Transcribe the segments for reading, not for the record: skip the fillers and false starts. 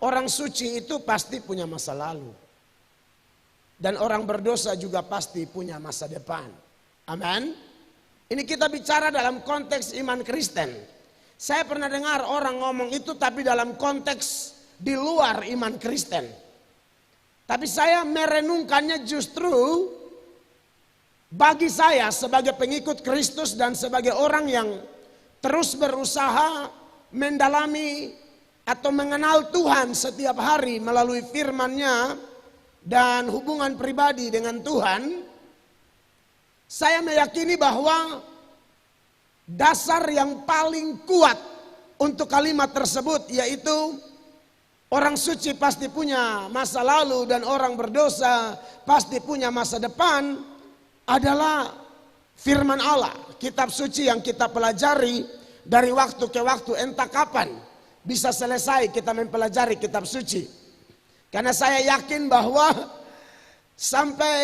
orang suci itu pasti punya masa lalu. Dan orang berdosa juga pasti punya masa depan. Amin. Ini kita bicara dalam konteks iman Kristen. Saya pernah dengar orang ngomong itu tapi dalam konteks di luar iman Kristen. Tapi saya merenungkannya justru bagi saya sebagai pengikut Kristus dan sebagai orang yang terus berusaha mendalami atau mengenal Tuhan setiap hari melalui firman-Nya dan hubungan pribadi dengan Tuhan, saya meyakini bahwa dasar yang paling kuat untuk kalimat tersebut yaitu orang suci pasti punya masa lalu dan orang berdosa pasti punya masa depan adalah firman Allah, kitab suci yang kita pelajari dari waktu ke waktu, entah kapan bisa selesai kita mempelajari kitab suci. Karena saya yakin bahwa sampai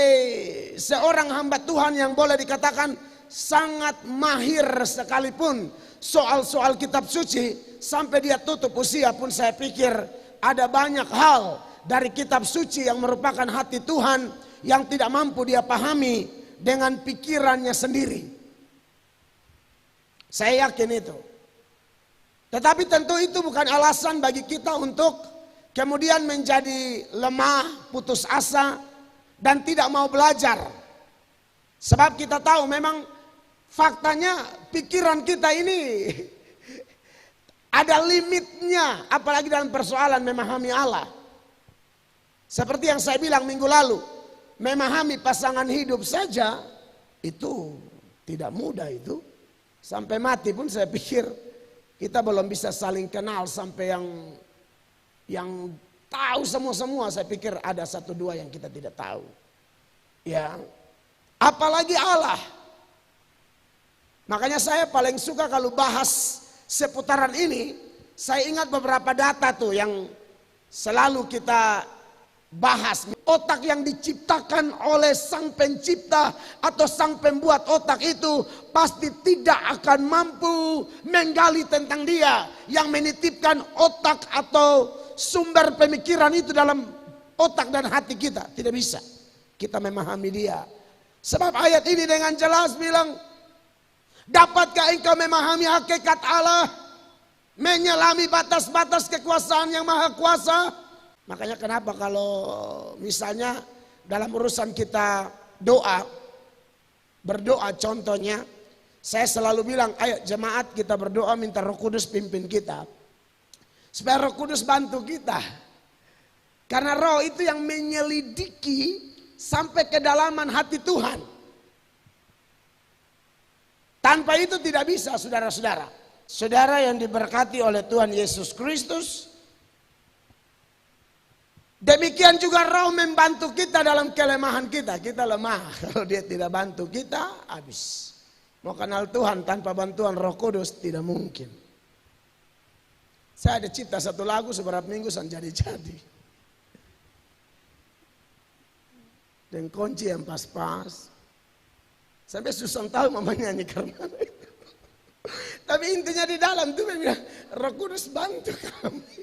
seorang hamba Tuhan yang boleh dikatakan sangat mahir sekalipun soal-soal kitab suci, sampai dia tutup usia pun saya pikir ada banyak hal dari kitab suci yang merupakan hati Tuhan yang tidak mampu dia pahami dengan pikirannya sendiri. Saya yakin itu. Tetapi tentu itu bukan alasan bagi kita untuk kemudian menjadi lemah, putus asa, dan tidak mau belajar. Sebab kita tahu memang faktanya pikiran kita ini ada limitnya, apalagi dalam persoalan memahami Allah. Seperti yang saya bilang minggu lalu, memahami pasangan hidup saja itu tidak mudah itu. Sampai mati pun saya pikir kita belum bisa saling kenal sampai yang tahu semua saya pikir ada satu dua yang kita tidak tahu. Ya. Apalagi Allah. Makanya saya paling suka kalau bahas seputaran ini, saya ingat beberapa data tuh yang selalu kita bahas. Otak yang diciptakan oleh sang pencipta atau sang pembuat otak itu pasti tidak akan mampu menggali tentang dia. Yang menitipkan otak atau sumber pemikiran itu dalam otak dan hati kita. Tidak bisa kita memahami dia. Sebab ayat ini dengan jelas bilang, dapatkah engkau memahami hakikat Allah, menyelami batas-batas kekuasaan yang maha kuasa? Makanya kenapa kalau misalnya dalam urusan kita berdoa contohnya, saya selalu bilang ayo jemaat kita berdoa minta Roh Kudus pimpin kita. Supaya Roh Kudus bantu kita. Karena Roh itu yang menyelidiki sampai kedalaman hati Tuhan. Tanpa itu tidak bisa saudara-saudara. Saudara yang diberkati oleh Tuhan Yesus Kristus, demikian juga Roh membantu kita dalam kelemahan kita. Kita lemah. Kalau dia tidak bantu kita, habis. Mau kenal Tuhan tanpa bantuan Roh Kudus tidak mungkin. Saya ada cipta satu lagu seberapa minggu jadi. Dan kunci yang pas-pas. Sampai susah tahu mama nyanyi karena itu. Tapi intinya di dalam tuh bilang, Roh Kudus bantu kami.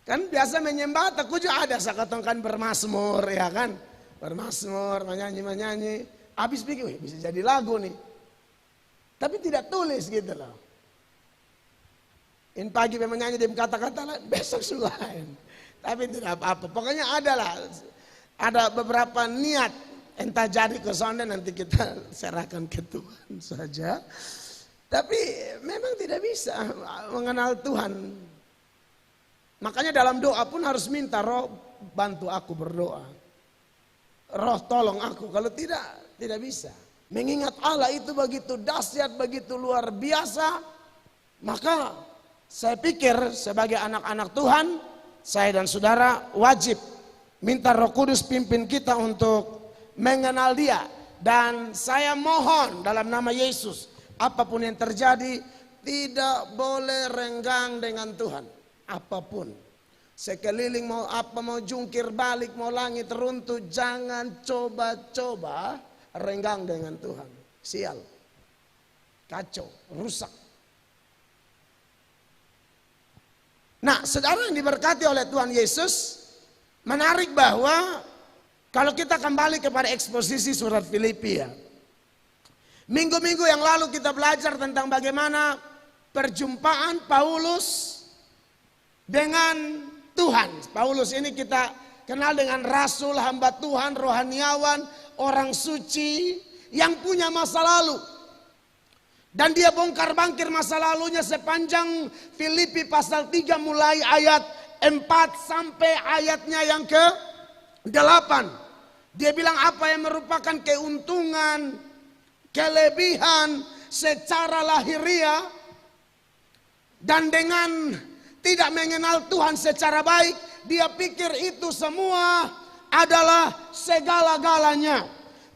Kan biasa menyembah tak juga ada sakatongkan bermasmur ya kan. Bermasmur, menyanyi. Habis pikir, bisa jadi lagu nih. Tapi tidak tulis gitu loh. In pagi memang nyanyi dia kata-kata lain, besok lain. Tapi tidak apa-apa. Pokoknya ada beberapa niat. Entah jadi ke sana nanti kita serahkan ke Tuhan saja. Tapi memang tidak bisa mengenal Tuhan. Makanya dalam doa pun harus minta Roh bantu aku berdoa. Roh tolong aku, kalau tidak bisa. Mengingat Allah itu begitu dahsyat, begitu luar biasa. Maka saya pikir sebagai anak-anak Tuhan, saya dan saudara wajib minta Roh Kudus pimpin kita untuk mengenal Dia. Dan saya mohon dalam nama Yesus, apapun yang terjadi tidak boleh renggang dengan Tuhan. Apapun. Sekeliling mau apa, mau jungkir balik, mau langit runtuh, jangan coba-coba renggang dengan Tuhan. Sial. Kacau, rusak. Nah, saudara yang diberkati oleh Tuhan Yesus, menarik bahwa kalau kita kembali kepada eksposisi surat Filipi ya. Minggu-minggu yang lalu kita belajar tentang bagaimana perjumpaan Paulus dengan Tuhan. Paulus ini kita kenal dengan rasul, hamba Tuhan, rohaniawan, orang suci yang punya masa lalu. Dan dia bongkar-bangkir masa lalunya sepanjang Filipi pasal 3 mulai ayat 4 sampai ayatnya yang ke-8. Dia bilang apa yang merupakan keuntungan, kelebihan secara lahiriah dan dengan tidak mengenal Tuhan secara baik, dia pikir itu semua adalah segala-galanya.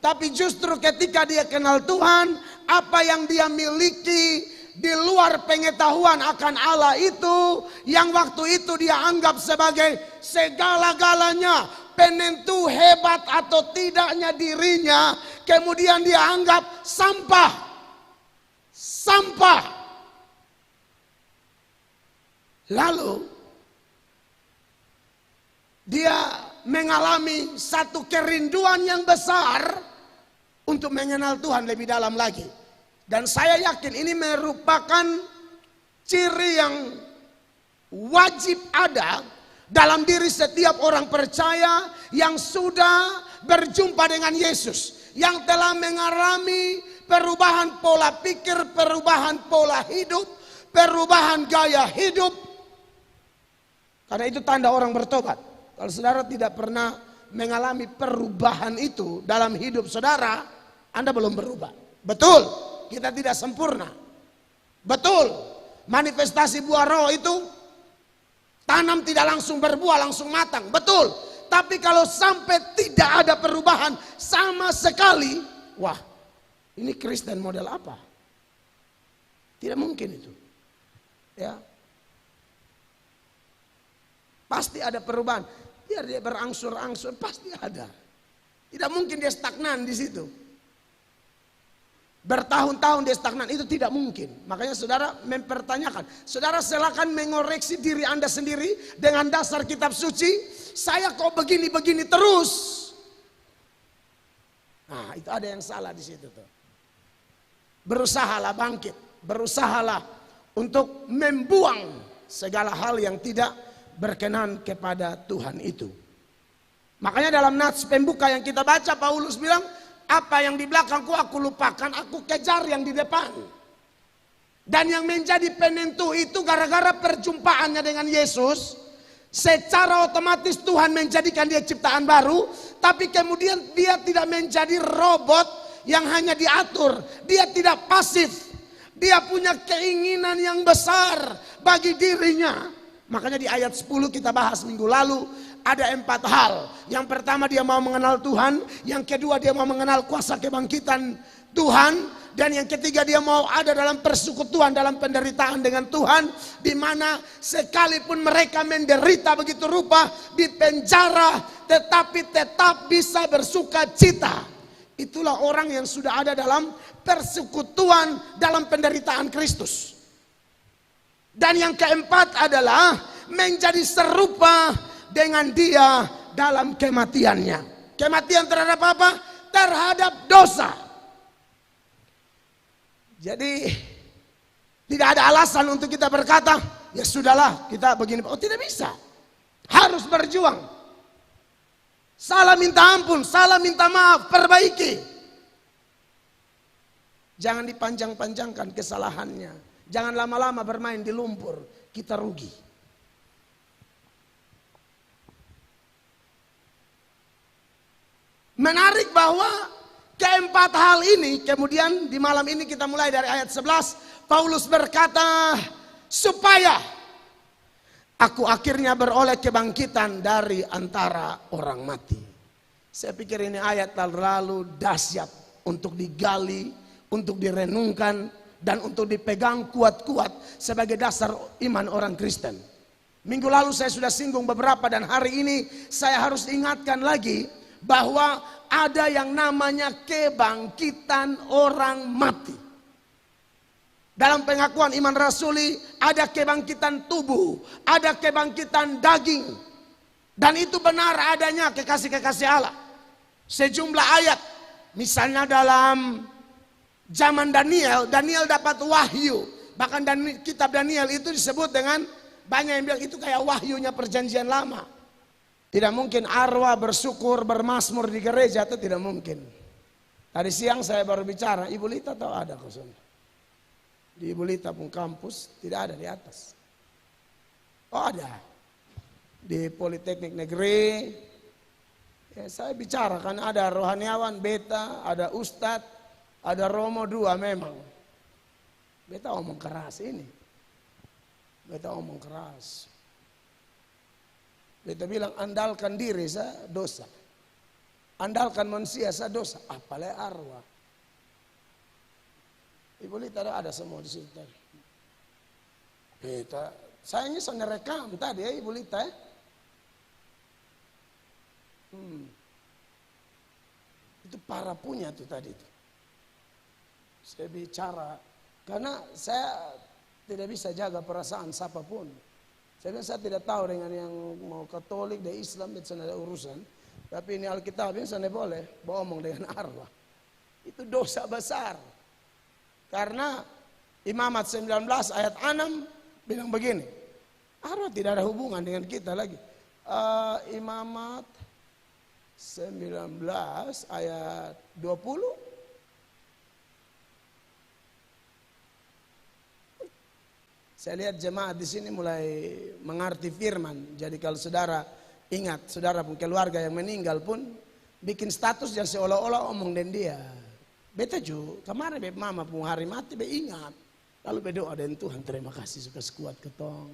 Tapi justru ketika dia kenal Tuhan, apa yang dia miliki di luar pengetahuan akan Allah itu, yang waktu itu dia anggap sebagai segala-galanya, penentu hebat atau tidaknya dirinya, kemudian dia anggap sampah. Sampah. Lalu dia mengalami satu kerinduan yang besar untuk mengenal Tuhan lebih dalam lagi. Dan saya yakin ini merupakan ciri yang wajib ada dalam diri setiap orang percaya yang sudah berjumpa dengan Yesus, yang telah mengalami perubahan pola pikir, perubahan pola hidup, perubahan gaya hidup. Karena itu tanda orang bertobat. Kalau saudara tidak pernah mengalami perubahan itu dalam hidup saudara, Anda belum berubah. Betul, kita tidak sempurna. Betul, manifestasi buah roh itu tanam tidak langsung berbuah, langsung matang. Betul, tapi kalau sampai tidak ada perubahan sama sekali, wah, ini Kristen model apa? Tidak mungkin itu. Ya. Pasti ada perubahan. Biar dia berangsur-angsur, pasti ada. Tidak mungkin dia stagnan di situ. Bertahun-tahun dia stagnan, itu tidak mungkin. Makanya saudara mempertanyakan. Saudara silakan mengoreksi diri Anda sendiri dengan dasar kitab suci. Saya kok begini-begini terus. Nah, itu ada yang salah di situ tuh. Berusahalah bangkit. Berusahalah untuk membuang segala hal yang tidak berkenan kepada Tuhan itu. Makanya dalam nats pembuka yang kita baca, Paulus bilang, apa yang di belakangku aku lupakan, aku kejar yang di depan. Dan yang menjadi penentu itu gara-gara perjumpaannya dengan Yesus, secara otomatis Tuhan menjadikan dia ciptaan baru, tapi kemudian dia tidak menjadi robot yang hanya diatur. Dia tidak pasif. Dia punya keinginan yang besar bagi dirinya. Makanya di ayat 10 kita bahas minggu lalu, ada 4 hal. Yang pertama dia mau mengenal Tuhan, yang kedua dia mau mengenal kuasa kebangkitan Tuhan, dan yang ketiga dia mau ada dalam persekutuan, dalam penderitaan dengan Tuhan, di mana sekalipun mereka menderita begitu rupa di penjara, tetapi tetap bisa bersuka cita. Itulah orang yang sudah ada dalam persekutuan, dalam penderitaan Kristus. Dan yang keempat adalah menjadi serupa dengan dia dalam kematiannya. Kematian terhadap apa? Terhadap dosa. Jadi tidak ada alasan untuk kita berkata, ya sudahlah kita begini. Oh, tidak bisa. Harus berjuang. Salah minta ampun, salah minta maaf, perbaiki. Jangan dipanjang-panjangkan kesalahannya. Jangan lama-lama bermain di lumpur, kita rugi. Menarik bahwa keempat hal ini, kemudian di malam ini kita mulai dari ayat 11, Paulus berkata, supaya aku akhirnya beroleh kebangkitan dari antara orang mati. Saya pikir ini ayat terlalu dahsyat untuk digali, untuk direnungkan, dan untuk dipegang kuat-kuat sebagai dasar iman orang Kristen. Minggu lalu saya sudah singgung beberapa, dan hari ini saya harus ingatkan lagi bahwa ada yang namanya kebangkitan orang mati. Dalam pengakuan iman rasuli ada kebangkitan tubuh, ada kebangkitan daging. Dan itu benar adanya kekasih-kekasih Allah. Sejumlah ayat, misalnya dalam zaman Daniel, Daniel dapat wahyu. Bahkan kitab Daniel itu disebut dengan, banyak yang bilang itu kayak wahyunya perjanjian lama. Tidak mungkin arwah bersyukur, bermazmur di gereja, itu tidak mungkin. Tadi siang saya baru bicara, Ibu Lita tahu ada kosong. Di Ibu Lita pun kampus tidak ada di atas. Oh ada. Di Politeknik Negeri. Ya, saya bicara kan ada rohaniawan beta, ada ustadz, ada Romo 2 memang. Beta omong keras ini. Beta omong keras. Beta bilang andalkan diri saya dosa. Andalkan manusia saya dosa. Apalagi arwah. Ibu Lita ada semua di situ tadi. Beta, saya ini sudah rekam tadi ya Ibu Lita ya. Itu para punya tuh tadi tuh. Saya bicara karena saya tidak bisa jaga perasaan siapapun. Saya tidak tahu dengan yang mau Katolik dan Islam itu ada urusan. Tapi ini Alkitabnya saya boleh bohong dengan arwah. Itu dosa besar. Karena Imamat 19 ayat 6 bilang begini. Arwah tidak ada hubungan dengan kita lagi. Imamat 19 ayat 20. Saya lihat jemaat di sini mulai mengerti firman. Jadi kalau saudara ingat, saudara pun keluarga yang meninggal pun bikin status yang seolah-olah omong dengan dia. Beta juga kemarin mama pun hari mati be ingat. Lalu berdoa dengan Tuhan, terima kasih suka sekuat ketong.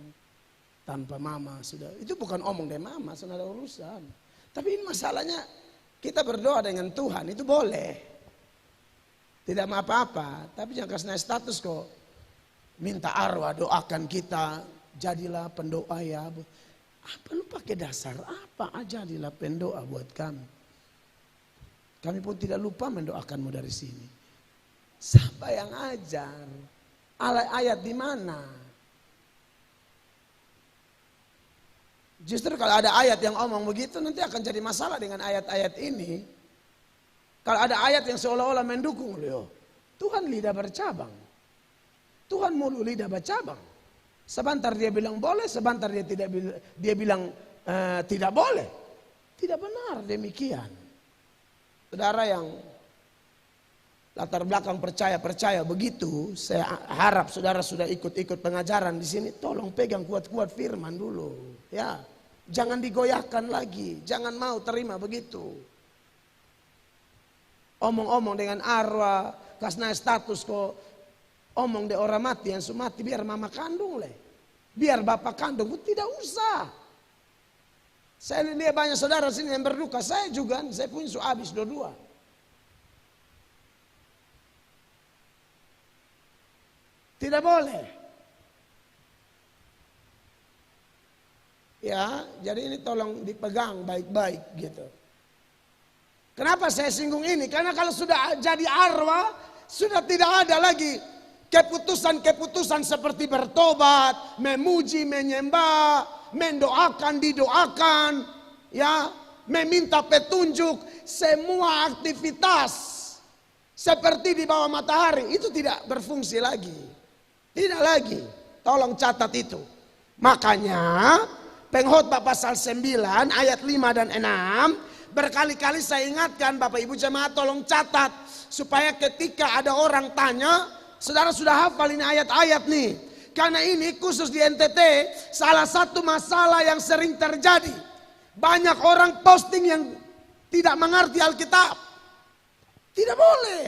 Tanpa mama sudah, itu bukan omong dari mama, sudah ada urusan. Tapi ini masalahnya kita berdoa dengan Tuhan itu boleh. Tidak apa-apa, tapi jangan kasih status kok. Minta arwah doakan kita, jadilah pendoa ya. Apa lu pakai dasar apa aja jadilah pendoa buat kami. Kami pun tidak lupa mendoakanmu dari sini. Siapa yang ajar? Ayat di mana? Justru kalau ada ayat yang omong begitu nanti akan jadi masalah dengan ayat-ayat ini. Kalau ada ayat yang seolah-olah mendukung loh. Tuhan lidah bercabang. Tuhan mulu lidah bercabang. Sebentar dia bilang boleh, sebentar dia bilang tidak boleh. Tidak benar demikian. Saudara yang latar belakang percaya begitu, saya harap saudara sudah ikut-ikut pengajaran di sini, tolong pegang kuat-kuat firman dulu, ya. Jangan digoyahkan lagi, jangan mau terima begitu. Omong-omong dengan arwah, kasih status kok, omong de orang mati yang mati biar mama kandung leh, biar bapak kandung, tidak usah. Saya lihat banyak saudara sini yang berduka, saya juga, saya pun habis dua-dua. Tidak boleh. Ya, jadi ini tolong dipegang baik-baik gitu. Kenapa saya singgung ini? Karena kalau sudah jadi arwah, sudah tidak ada lagi keputusan-keputusan seperti bertobat, memuji, menyembah, mendoakan, didoakan, ya, meminta petunjuk, semua aktivitas seperti di bawah matahari itu tidak berfungsi lagi. Tidak lagi. Tolong catat itu. Makanya Pengkhotbah pasal 9 ayat 5 dan 6 berkali-kali saya ingatkan Bapak Ibu jemaat tolong catat supaya ketika ada orang tanya, saudara sudah hafal ini ayat-ayat nih. Karena ini khusus di NTT salah satu masalah yang sering terjadi. Banyak orang posting yang tidak mengerti Alkitab. Tidak boleh.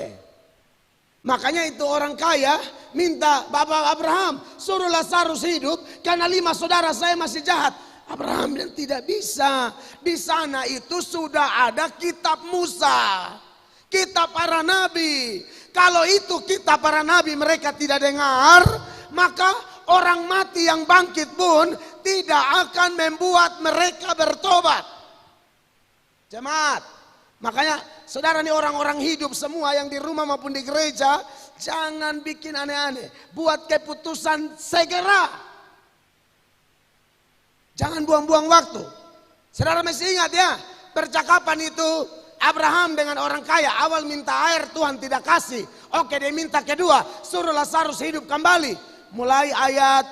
Makanya itu orang kaya minta Bapak Abraham suruh Lazarus hidup karena 5 saudara saya masih jahat. Abraham bilang tidak bisa. Di sana itu sudah ada kitab Musa, kitab para nabi. Kalau itu kitab para nabi mereka tidak dengar, maka orang mati yang bangkit pun tidak akan membuat mereka bertobat. Jemaat, makanya saudara nih orang-orang hidup semua yang di rumah maupun di gereja, Jangan bikin aneh-aneh. Buat keputusan segera. Jangan buang-buang waktu. Saudara masih ingat ya, percakapan itu Abraham dengan orang kaya. Awal minta air, Tuhan tidak kasih. Oke, dia minta kedua, suruh Lazarus hidup kembali. Mulai ayat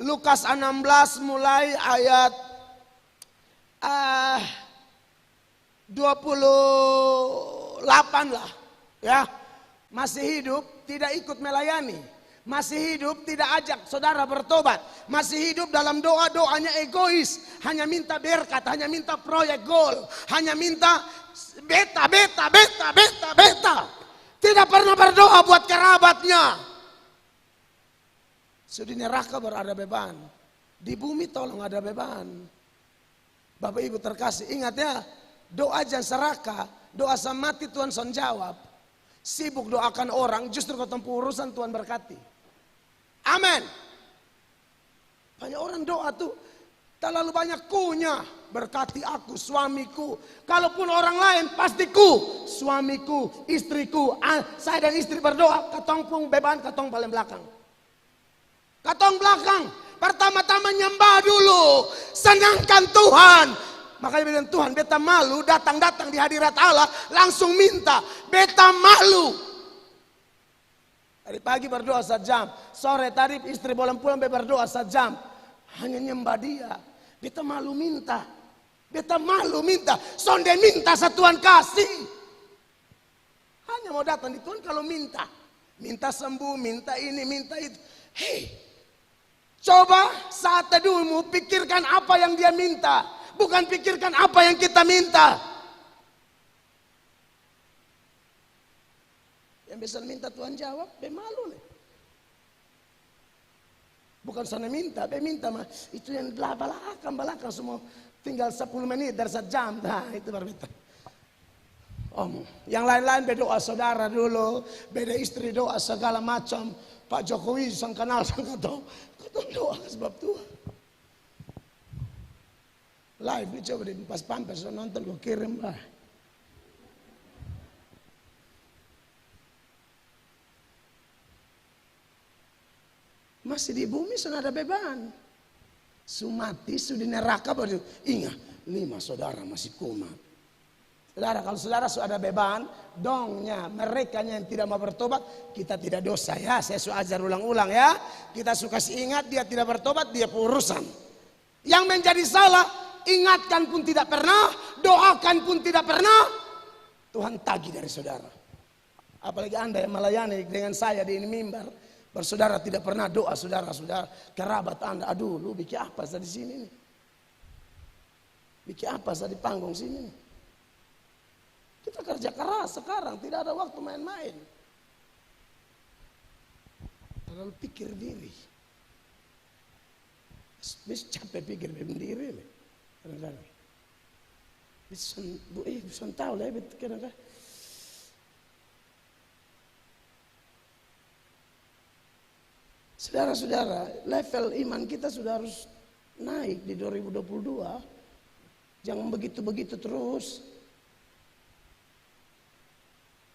Lukas 16, mulai ayat 28 lah. Ya, masih hidup, tidak ikut melayani. Masih hidup, tidak ajak saudara bertobat. Masih hidup dalam doa-doanya egois. Hanya minta berkat, hanya minta proyek gol. Hanya minta beta. Tidak pernah berdoa buat kerabatnya. Sudah di neraka berada beban. Di bumi tolong ada beban. Bapak Ibu terkasih, ingat ya. Doa jangan serakah. Doa sama mati Tuhan son jawab. Sibuk doakan orang, justru ketemu urusan Tuhan berkati. Amin. Banyak orang doa tuh terlalu banyak kunya. Berkati aku, suamiku. Kalaupun orang lain pastiku. Suamiku, istriku. Saya dan istri berdoa. Katong pun beban, katong paling belakang. Katong belakang. Pertama-tama nyembah dulu. Senangkan Tuhan. Makanya bilang Tuhan, beta malu datang-datang di hadirat Allah. Langsung minta. Beta malu. Dari pagi berdoa 1 jam. Sore tadi istri pulang berdoa 1 jam. Hanya nyembah dia. Beta malu minta. Beta malu minta. Sonde minta Tuhan kasih. Hanya mau datang di Tuhan kalau minta. Minta sembuh, minta ini, minta itu. Hei. Coba saat teduhmu pikirkan apa yang dia minta. Bukan pikirkan apa yang kita minta. Yang bisa minta Tuhan jawab, malu nih. Bukan sana minta, minta mah itu yang belakang semua tinggal 10 menit dari 1 jam. Nah, itu baru minta. Yang lain-lain berdoa saudara dulu, beda istri doa segala macam. Pak Jokowi sang kenal sang ketong doa sebab Tuhan. Live nih coba di pas pampers nonton gue kirim lah. Masih di bumi sudah ada beban. Sumati sudah di neraka baru ingat 5 saudara masih kumat. Saudara, kalau saudara sudah ada beban, dongnya mereka yang tidak mau bertobat, kita tidak dosa ya. Saya sudah ajar ulang-ulang ya. Kita suka ingat dia tidak bertobat, dia urusan. Yang menjadi salah, ingatkan pun tidak pernah, doakan pun tidak pernah. Tuhan tagih dari saudara. Apalagi Anda yang melayani dengan saya di ini mimbar. Bersaudara tidak pernah doa saudara-saudara kerabat Anda. Aduh, lu bikin apa saya di sini nih? Bikin apa saya di panggung sini nih? Kita kerja keras sekarang, tidak ada waktu main-main. Terlalu pikir diri. Bisa capek pikir sendiri nih. Kadang-kadang. Bisa tahu lah kadang-kadang. Saudara-saudara, level iman kita sudah harus naik di 2022. Jangan begitu-begitu terus.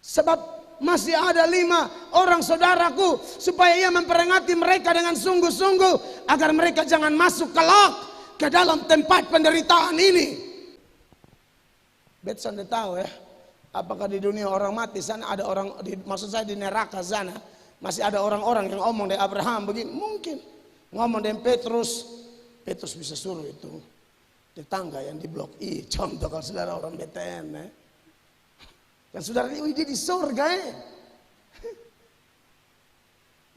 Sebab masih ada 5 orang saudaraku supaya ia memperingati mereka dengan sungguh-sungguh agar mereka jangan masuk kelak ke dalam tempat penderitaan ini. Betsan tahu ya, apakah di dunia orang mati sana ada orang, maksud saya di neraka sana masih ada orang-orang yang ngomong dari Abraham begini, mungkin ngomong dengan Petrus bisa suruh itu tetangga yang di blok I, contoh kalau saudara orang BTN ya. Kan saudara ini di surga ya.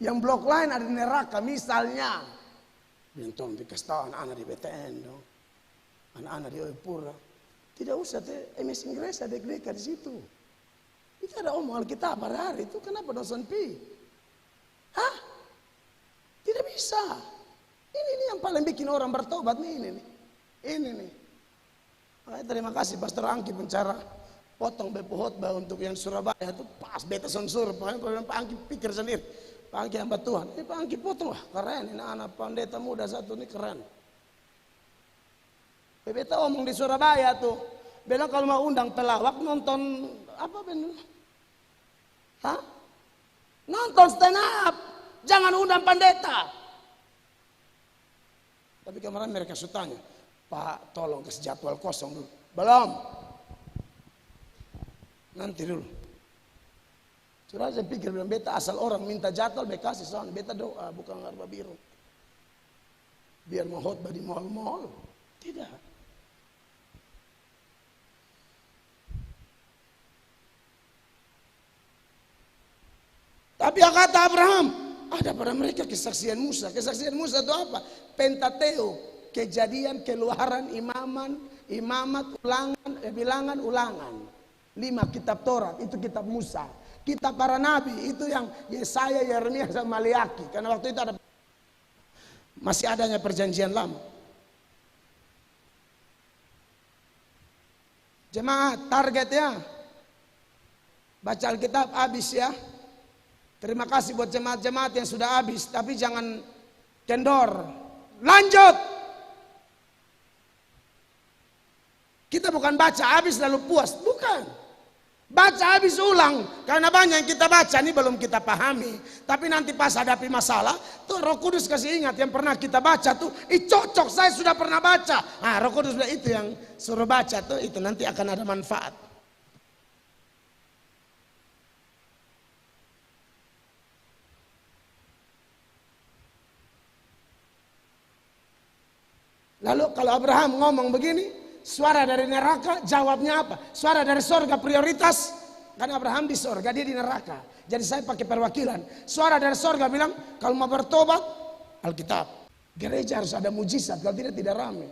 Yang blok lain ada di neraka misalnya. Bintang dikasih tahu anak-anak di BTN dong. Anak-anak di Oyepura. Tidak usah MS Inggris ada mereka di situ. Itu ada omong Alkitab hari itu kenapa dosen pi? Hah? Tidak bisa. Ini yang paling bikin orang bertobat nih ini nih. Ini nih. Makanya terima kasih Pastor Angki pencara potong bepo khotbah untuk yang Surabaya itu pas beta sensur. Pak Angki pikir sendiri. Pak Angki hamba Tuhan. Ini Pak Angki potong lah keren. Ini anak pendeta muda satu ini keren. Beta omong di Surabaya tuh. Bilang kalau mau undang pelawak nonton apa bener? Hah? Nonton stand up. Jangan undang pendeta. Tapi kemarin mereka tanya, Pak tolong kasih jadwal kosong dulu. Belum. Nanti dulu. Sudah saya pikir bilang beta asal orang minta jadwal beta kasih soalnya beta doa bukan ngarba biru. Biar mau khotbah di mall-mall. Tidak. Tapi yang kata Abraham, ada pada mereka kesaksian Musa. Kesaksian Musa itu apa? Pentateuch, kejadian, keluaran, imamat, ulangan, bilangan, ulangan. 5 kitab Taurat, itu kitab Musa. Kitab para nabi, itu yang Yesaya, Yeremia, sama Maliaki. Karena waktu itu ada masih adanya perjanjian lama. Jemaat, targetnya baca Alkitab habis ya. Terima kasih buat jemaat-jemaat yang sudah habis, tapi jangan kendor. Lanjut. Kita bukan baca habis lalu puas, bukan. Baca habis ulang, karena banyak yang kita baca ini belum kita pahami. Tapi nanti pas hadapi masalah, tuh Roh Kudus kasih ingat yang pernah kita baca tuh, cocok saya sudah pernah baca. Nah, Roh Kudus bilang itu yang suruh baca tuh, itu nanti akan ada manfaat. Lalu kalau Abraham ngomong begini, suara dari neraka jawabnya apa? Suara dari sorga prioritas. Karena Abraham di sorga, dia di neraka. Jadi saya pakai perwakilan. Suara dari sorga bilang, kalau mau bertobat, Alkitab. Gereja harus ada mujizat, kalau tidak rame.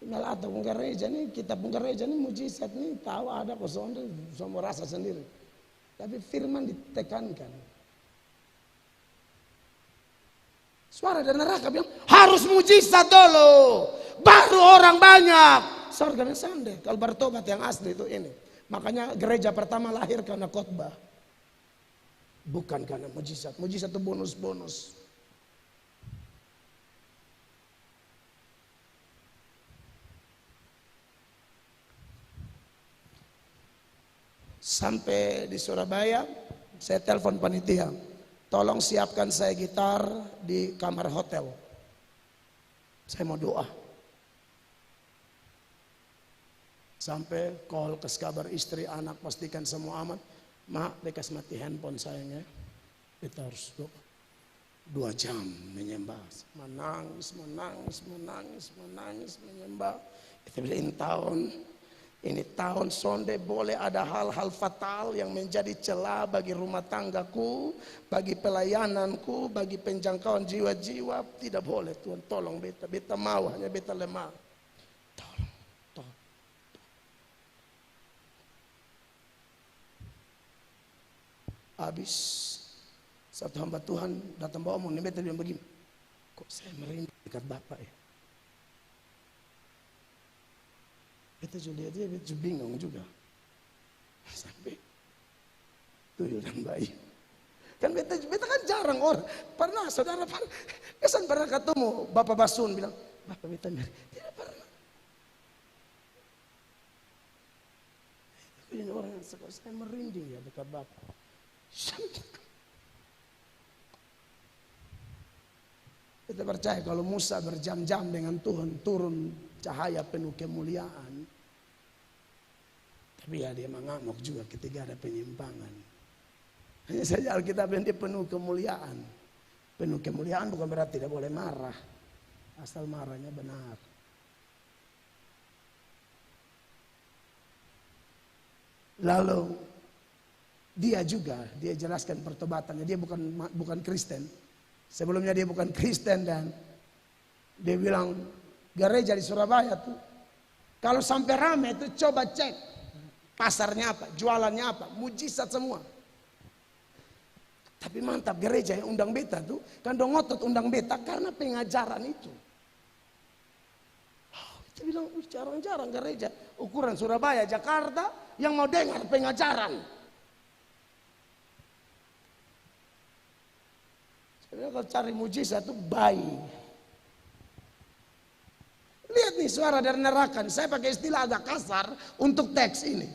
Malah atau gereja nih, kitab gereja nih mujizat nih, tahu ada kok semua rasa sendiri. Tapi firman ditekankan. Suara dari neraka bilang, harus mujizat dulu, baru orang banyak. Sorga yang sande, kalau bertobat yang asli itu ini. Makanya gereja pertama lahir karena khotbah. Bukan karena mujizat. Mujizat itu bonus-bonus. Sampai di Surabaya, saya telepon panitia. Tolong siapkan saya gitar di kamar hotel. Saya mau doa. Sampai call ke kabar istri, anak, pastikan semua aman. Mak, bekas mati handphone sayangnya. Kita harus doa. 2 jam menyembah. Menangis menyembah. Itu bilang ini tahun sonde boleh ada hal-hal fatal yang menjadi celah bagi rumah tanggaku, bagi pelayananku, bagi penjangkauan jiwa-jiwa. Tidak boleh Tuhan, tolong beta. Beta mau, hanya beta lemah. Tolong. Habis satu hamba Tuhan datang bawa omong, beta bilang begini, kok saya merinding dekat Bapak ya. Beta juga dia bingung juga. Sampai tuyul dan bayi. Kan beta kan jarang orang. Pernah saudara kesan pernah ketemu Bapak Basun bilang, Bapak beta merinding. Tidak pernah. Ini orang yang saya merinding ya dekat Bapak. Kita percaya kalau Musa berjam-jam dengan Tuhan, turun cahaya penuh kemuliaan. Tapi ya dia mengamuk juga ketika ada penyimpangan. Hanya saja Alkitab yang dia penuh kemuliaan. Penuh kemuliaan bukan berarti tidak boleh marah. Asal marahnya benar. Lalu dia jelaskan pertobatannya. Dia bukan Kristen. Sebelumnya dia bukan Kristen dan dia bilang gereja di Surabaya tuh kalau sampai ramai itu coba cek pasarnya apa, jualannya apa, mujizat semua. Tapi mantap gereja yang undang beta tuh kan dong ngotot undang beta karena pengajaran itu. Kita bilang jarang-jarang gereja ukuran Surabaya, Jakarta yang mau dengar pengajaran. Kalau cari mujizat itu baik. Lihat nih suara dari neraka. Saya pakai istilah agak kasar untuk teks ini.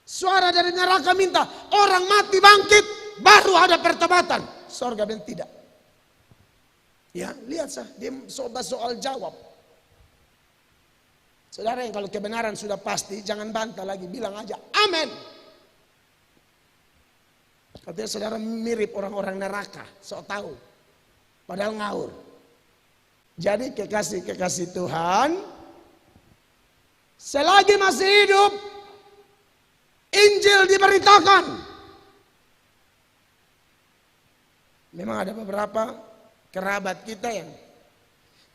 Suara dari neraka minta orang mati bangkit. baru ada pertobatan. Sorga bilang tidak. Ya, lihat sah, dia coba soal jawab. Saudara yang kalau kebenaran sudah pasti, jangan bantah lagi, bilang aja amin. Katanya saudara mirip orang-orang neraka, sok tahu. Padahal ngawur. Jadi kekasih Tuhan, selagi masih hidup, Injil diberitakan. Memang ada beberapa kerabat kita yang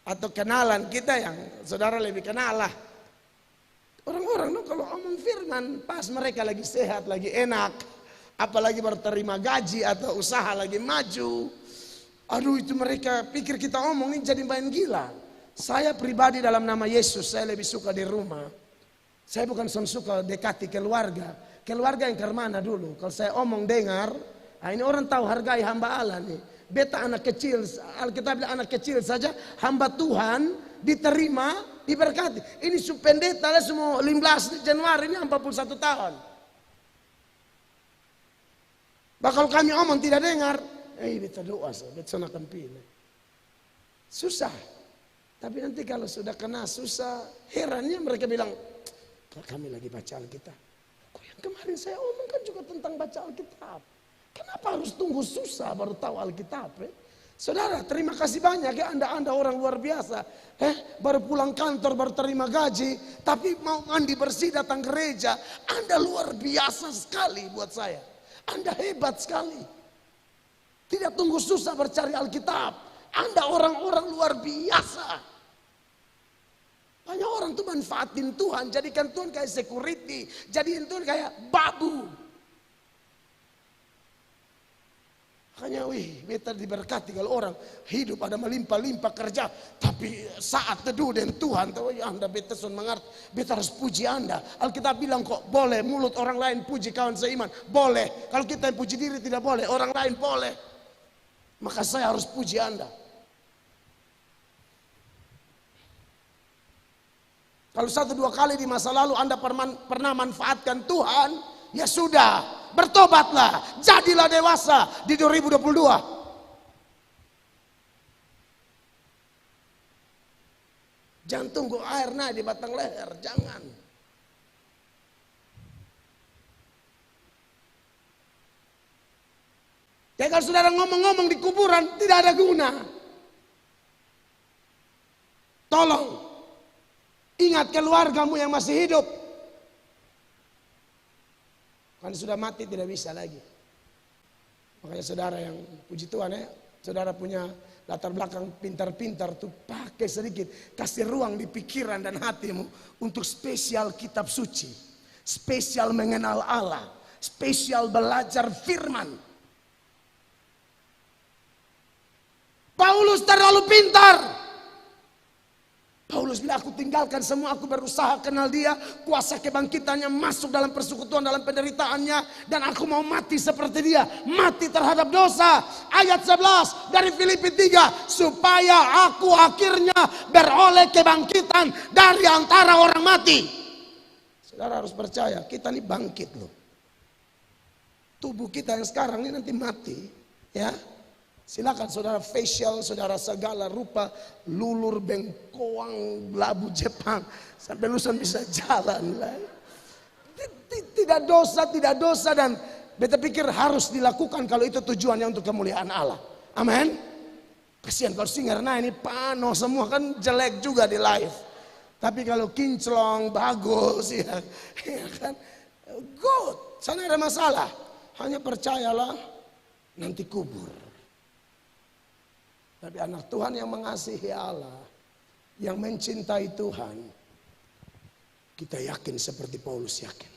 atau kenalan kita yang saudara lebih kenal lah. Orang-orang kalau omong firman pas mereka lagi sehat, lagi enak, apalagi berterima gaji atau usaha lagi maju. Aduh itu mereka pikir kita omongin jadi main gila. Saya pribadi dalam nama Yesus saya lebih suka di rumah. Saya bukan suka dekati keluarga. Keluarga yang ke mana dulu. Kalau saya omong dengar, nah ini orang tahu hargai hamba Allah nih. Beta anak kecil, Alkitab bilang anak kecil saja, hamba Tuhan diterima, diberkati. Ini pendeta lah semua 15 Januari ini 41 tahun. Bakal kami omong tidak dengar, beta doa, beta akan pilih. Susah. Tapi nanti kalau sudah kena susah, herannya mereka bilang, kami lagi baca Alkitab. Kok yang kemarin saya omong kan juga tentang baca Alkitab. Kenapa harus tunggu susah baru tahu Alkitab? Saudara, terima kasih banyak ya Anda orang luar biasa. Baru pulang kantor, baru terima gaji, tapi mau mandi bersih datang gereja. Anda luar biasa sekali buat saya. Anda hebat sekali. Tidak tunggu susah bercari Alkitab. Anda orang-orang luar biasa. Banyak orang tuh manfaatin Tuhan, jadikan Tuhan kayak security, jadikan Tuhan kayak babu. Hanya beta diberkati kalau orang hidup ada melimpah-limpah kerja, tapi saat teduh dengan Tuhan, tahu ya Anda beta sun mengerti, beta harus puji Anda. Alkitab bilang kok boleh mulut orang lain puji kawan seiman, boleh. Kalau kita yang puji diri tidak boleh, orang lain boleh. Maka saya harus puji Anda. Kalau 1-2 kali di masa lalu Anda pernah manfaatkan Tuhan, ya sudah. Bertobatlah, jadilah dewasa di 2022. Jangan tunggu air naik di batang leher, jangan. Ya kalau saudara ngomong-ngomong di kuburan tidak ada guna. Tolong ingat keluargamu yang masih hidup. Kan sudah mati tidak bisa lagi. Makanya saudara yang puji Tuhan ya, saudara punya latar belakang pintar-pintar tuh pakai sedikit, kasih ruang di pikiran dan hatimu untuk spesial kitab suci, spesial mengenal Allah, spesial belajar firman. Paulus terlalu pintar. Paulus bilang aku tinggalkan semua, aku berusaha kenal dia, kuasa kebangkitannya masuk dalam persekutuan, dalam penderitaannya, dan aku mau mati seperti dia, mati terhadap dosa. Ayat 11 dari Filipi 3, supaya aku akhirnya beroleh kebangkitan dari antara orang mati. Saudara harus percaya, kita ini bangkit loh. Tubuh kita yang sekarang ini nanti mati, ya. Silakan saudara facial, saudara segala rupa, lulur, bengkoang, labu Jepang, sampai lusan bisa jalan lah. Tidak dosa dan beta pikir harus dilakukan kalau itu tujuannya untuk kemuliaan Allah. Amin. Kasihan kalau Singarna ini pano semua kan jelek juga di live. Tapi kalau kinclong bagus ya kan, good, sana ada masalah. Hanya percayalah nanti kubur. Tapi anak Tuhan yang mengasihi Allah, yang mencintai Tuhan, kita yakin seperti Paulus yakin.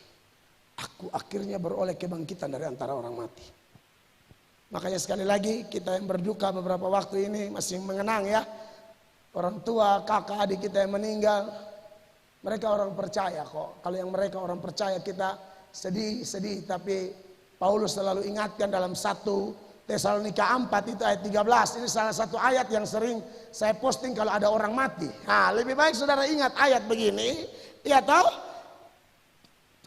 Aku akhirnya beroleh kebangkitan dari antara orang mati. Makanya sekali lagi kita yang berduka beberapa waktu ini masih mengenang ya. Orang tua, kakak, adik kita yang meninggal. Mereka orang percaya kok. Kalau yang mereka orang percaya kita sedih. Tapi Paulus selalu ingatkan dalam 1 Tesalonika 4 itu ayat 13. Ini salah satu ayat yang sering saya posting kalau ada orang mati. Nah, lebih baik saudara ingat ayat begini. Ya tahu?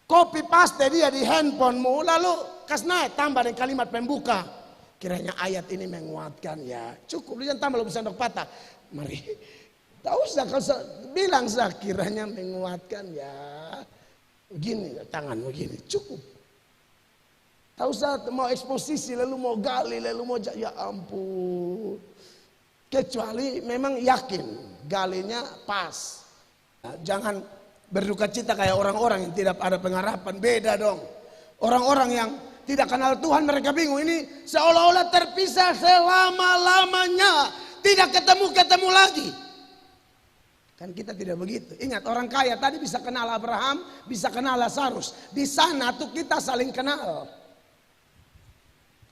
Copy paste dia di handphonemu lalu kasna tambah dengan kalimat pembuka. Kiranya ayat ini menguatkan ya. Cukup, jangan tambah lu bisa patah. Mari. Tak usah kau bilang kiranya menguatkan ya. Begini tangan begini, cukup. Tak usah mau eksposisi lalu mau gali lalu mau ya ampun. Kecuali memang yakin galinya pas. Nah, jangan berduka cita kayak orang-orang yang tidak ada pengharapan. Beda dong. Orang-orang yang tidak kenal Tuhan mereka bingung. Ini seolah-olah terpisah selama-lamanya. Tidak ketemu-ketemu lagi. Kan kita tidak begitu. Ingat orang kaya tadi bisa kenal Abraham. Bisa kenal Lazarus. Di sana tuh kita saling kenal.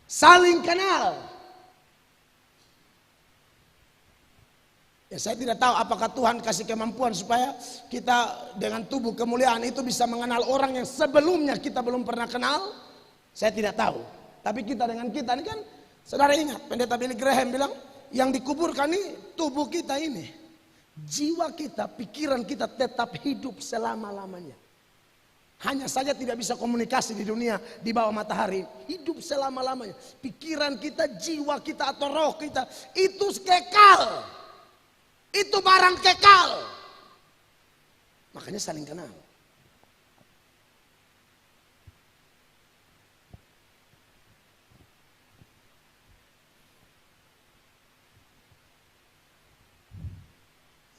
Saling kenal. Ya, saya tidak tahu apakah Tuhan kasih kemampuan supaya kita dengan tubuh kemuliaan itu bisa mengenal orang yang sebelumnya kita belum pernah kenal. Saya tidak tahu. Tapi kita dengan kita ini kan, saudara ingat Pendeta Billy Graham bilang, yang dikuburkan ini tubuh kita ini. Jiwa kita, pikiran kita tetap hidup selama-lamanya. Hanya saja tidak bisa komunikasi di dunia di bawah matahari. Hidup selama-lamanya. Pikiran kita, jiwa kita atau roh kita itu kekal. Itu barang kekal. Makanya saling kenal.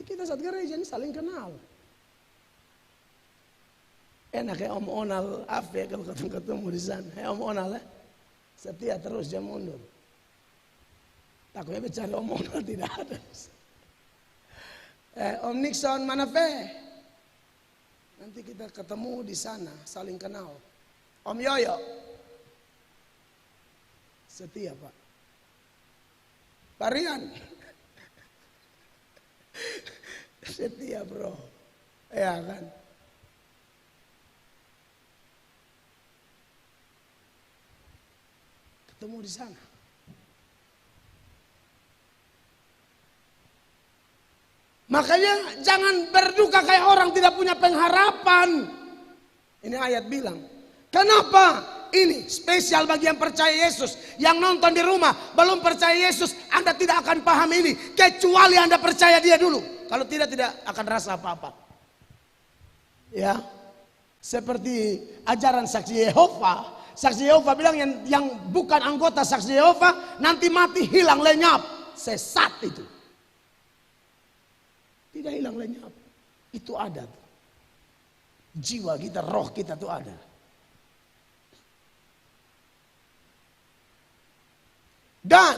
Kita saat gereja ini saling kenal. Enak ya Om Onal, Afe kalau ketemu di sana. Om Onal setia terus dia mundur. Takutnya bicara Om Onal tidak ada. Om Nixon mana Fe? Nanti kita ketemu di sana, saling kenal. Om Yoyo, setia Pak. Pak Rian, setia bro, ya kan. Ketemu di sana. Makanya jangan berduka kayak orang tidak punya pengharapan. Ini ayat bilang. Kenapa? Ini spesial bagi yang percaya Yesus. Yang nonton di rumah belum percaya Yesus, Anda tidak akan paham ini. Kecuali Anda percaya dia dulu. Kalau tidak akan rasa apa-apa. Ya, seperti ajaran saksi Yehova. Saksi Yehova bilang yang bukan anggota saksi Yehova nanti mati hilang lenyap. Sesat itu. Tidak hilang lenyap. Itu ada. Jiwa kita, roh kita itu ada. Dan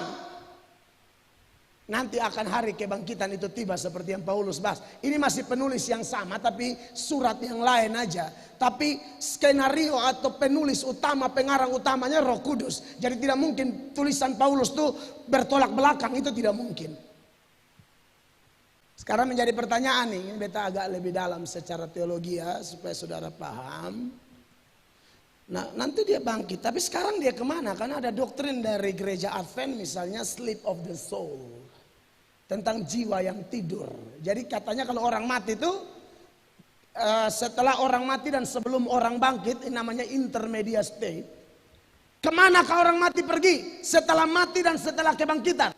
nanti akan hari kebangkitan itu tiba seperti yang Paulus bahas. Ini masih penulis yang sama tapi surat yang lain aja. Tapi skenario atau penulis utama, pengarang utamanya Roh Kudus. Jadi tidak mungkin tulisan Paulus itu bertolak belakang, itu tidak mungkin. Sekarang menjadi pertanyaan nih, ini beta agak lebih dalam secara teologi ya, supaya saudara paham. Nah nanti dia bangkit, tapi sekarang dia kemana? Karena ada doktrin dari gereja Advent misalnya sleep of the soul. Tentang jiwa yang tidur. Jadi katanya kalau orang mati itu, setelah orang mati dan sebelum orang bangkit, ini namanya intermediate state. Kemanakah orang mati pergi? Setelah mati dan setelah kebangkitan.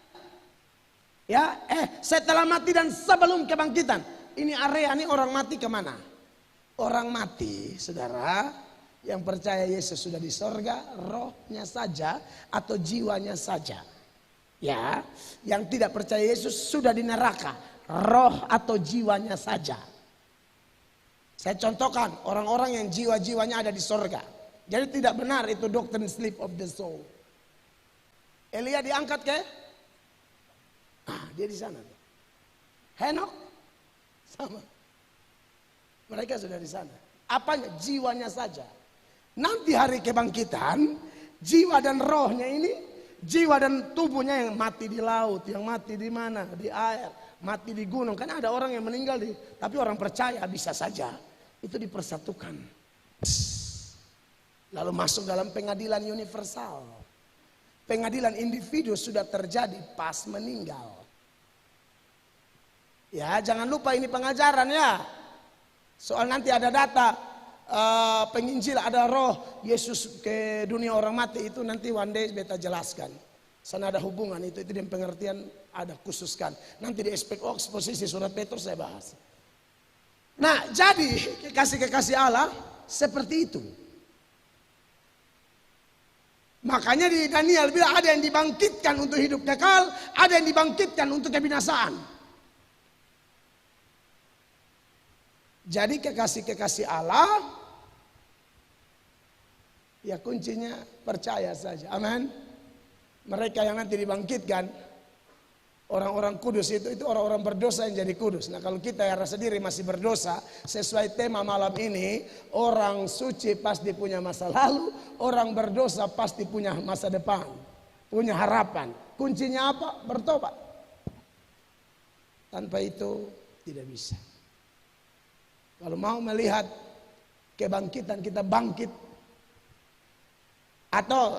Ya, setelah mati dan sebelum kebangkitan. Ini area ini orang mati kemana? Orang mati, saudara, yang percaya Yesus sudah di sorga, rohnya saja atau jiwanya saja. Ya, yang tidak percaya Yesus sudah di neraka, roh atau jiwanya saja. Saya contohkan orang-orang yang jiwa-jiwanya ada di sorga. Jadi tidak benar itu doktrin sleep of the soul. Elia diangkat ke? Dia di sana. Henok sama. Mereka sudah di sana. Apanya? Jiwanya saja. Nanti hari kebangkitan, jiwa dan rohnya ini, jiwa dan tubuhnya yang mati di laut, yang mati di mana? Di air, mati di gunung. Kan ada orang yang meninggal tapi orang percaya bisa saja. Itu dipersatukan. Lalu masuk dalam pengadilan universal. Pengadilan individu sudah terjadi pas meninggal. Ya, jangan lupa ini pengajaran ya. Soal nanti ada data penginjil, ada roh Yesus ke dunia orang mati, itu nanti one day beta jelaskan. Sana ada hubungan itu di pengertian ada khususkan. Nanti di eksposisi surat Petrus saya bahas. Nah, jadi kekasih-kekasih Allah seperti itu. Makanya di Daniel bilang ada yang dibangkitkan untuk hidup kekal, ada yang dibangkitkan untuk kebinasaan. Jadi kekasih-kekasih Allah, ya kuncinya percaya saja. Amin. Mereka yang nanti dibangkitkan, orang-orang kudus itu orang-orang berdosa yang jadi kudus. Nah kalau kita yang rasa diri masih berdosa, sesuai tema malam ini, orang suci pasti punya masa lalu, orang berdosa pasti punya masa depan, punya harapan. Kuncinya apa? Bertobat. Tanpa itu tidak bisa. Kalau mau melihat kebangkitan, kita bangkit. Atau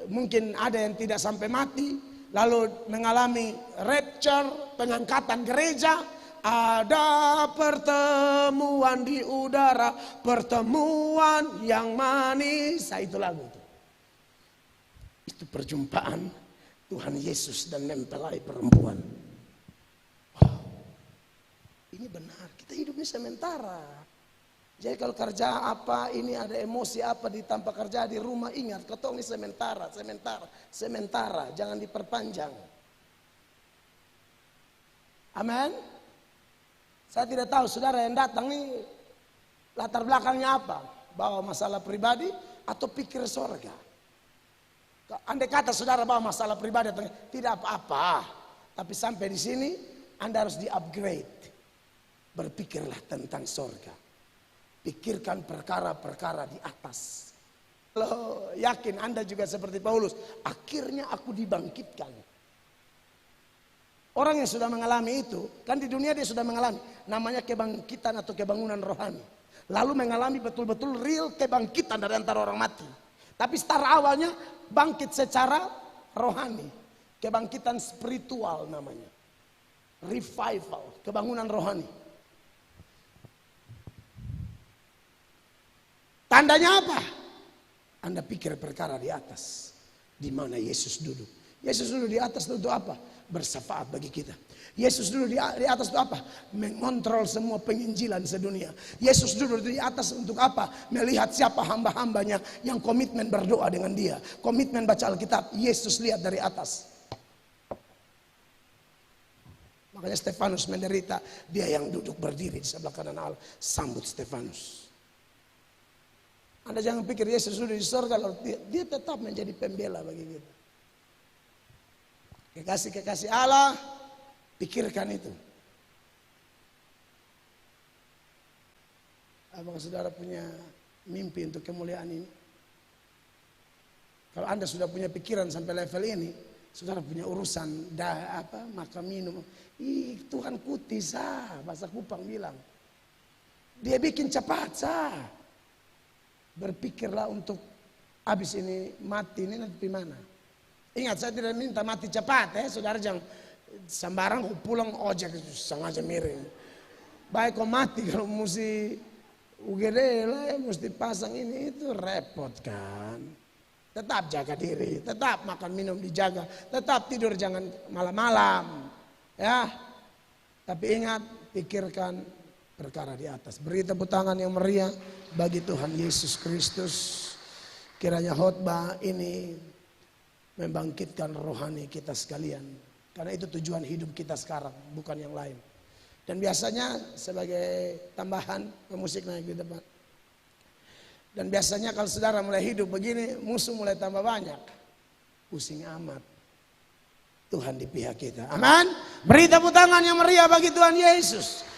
mungkin ada yang tidak sampai mati, lalu mengalami rapture, pengangkatan gereja. Ada pertemuan di udara, pertemuan yang manis. Nah, itu lagu itu. Itu perjumpaan Tuhan Yesus dan mempelai perempuan. Wow. Ini benar, kita hidupnya sementara. Jadi kalau kerja apa, ini ada emosi apa ditampak kerja di rumah, ingat ketong ini sementara, jangan diperpanjang. Amin. Saya tidak tahu saudara yang datang ini latar belakangnya apa, bawa masalah pribadi atau pikir sorga. Andai kata saudara bawa masalah pribadi, tidak apa-apa, tapi sampai di sini Anda harus di-upgrade. Berpikirlah tentang sorga. Pikirkan perkara-perkara di atas. Kalau yakin Anda juga seperti Paulus, akhirnya aku dibangkitkan. Orang yang sudah mengalami itu, kan di dunia dia sudah mengalami, namanya kebangkitan atau kebangunan rohani. Lalu mengalami betul-betul real kebangkitan dari antara orang mati. Tapi start awalnya bangkit secara rohani. Kebangkitan spiritual namanya. Revival, kebangunan rohani. Tandanya apa? Anda pikir perkara di atas, di mana Yesus duduk. Yesus duduk di atas itu apa? Bersyafaat bagi kita. Yesus duduk di atas itu apa? Mengontrol semua penginjilan sedunia. Yesus duduk di atas untuk apa? Melihat siapa hamba-hambanya yang komitmen berdoa dengan dia, komitmen baca Alkitab. Yesus lihat dari atas. Makanya Stefanus menderita, dia yang duduk berdiri di sebelah kanan Allah. Sambut Stefanus. Anda jangan pikir Yesus sudah di surga, lalu dia tetap menjadi pembela bagi kita. Kekasih-kekasih Allah, pikirkan itu. Apakah saudara punya mimpi untuk kemuliaan ini? Kalau Anda sudah punya pikiran sampai level ini, saudara punya urusan makan minum. Tuhan kuti sah, bahasa Kupang bilang. Dia bikin cepat sah. Berpikirlah untuk habis ini mati ini nanti mana. Ingat saya tidak minta mati cepat saudara, jangan sembarang pulang ojek sengaja miring. Baik kau mati kalau mesti UGD lah mesti pasang ini itu repot kan. Tetap jaga diri, tetap makan minum dijaga, tetap tidur jangan malam-malam. Ya. Tapi ingat pikirkan perkara di atas. Beri tepuk tangan yang meriah bagi Tuhan Yesus Kristus. Kiranya khotbah ini membangkitkan rohani kita sekalian. Karena itu tujuan hidup kita sekarang, bukan yang lain. Dan biasanya sebagai tambahan pemusik naik di depan. Dan biasanya kalau saudara mulai hidup begini, musuh mulai tambah banyak. Pusing amat. Tuhan di pihak kita. Amin. Beri tepuk tangan yang meriah bagi Tuhan Yesus.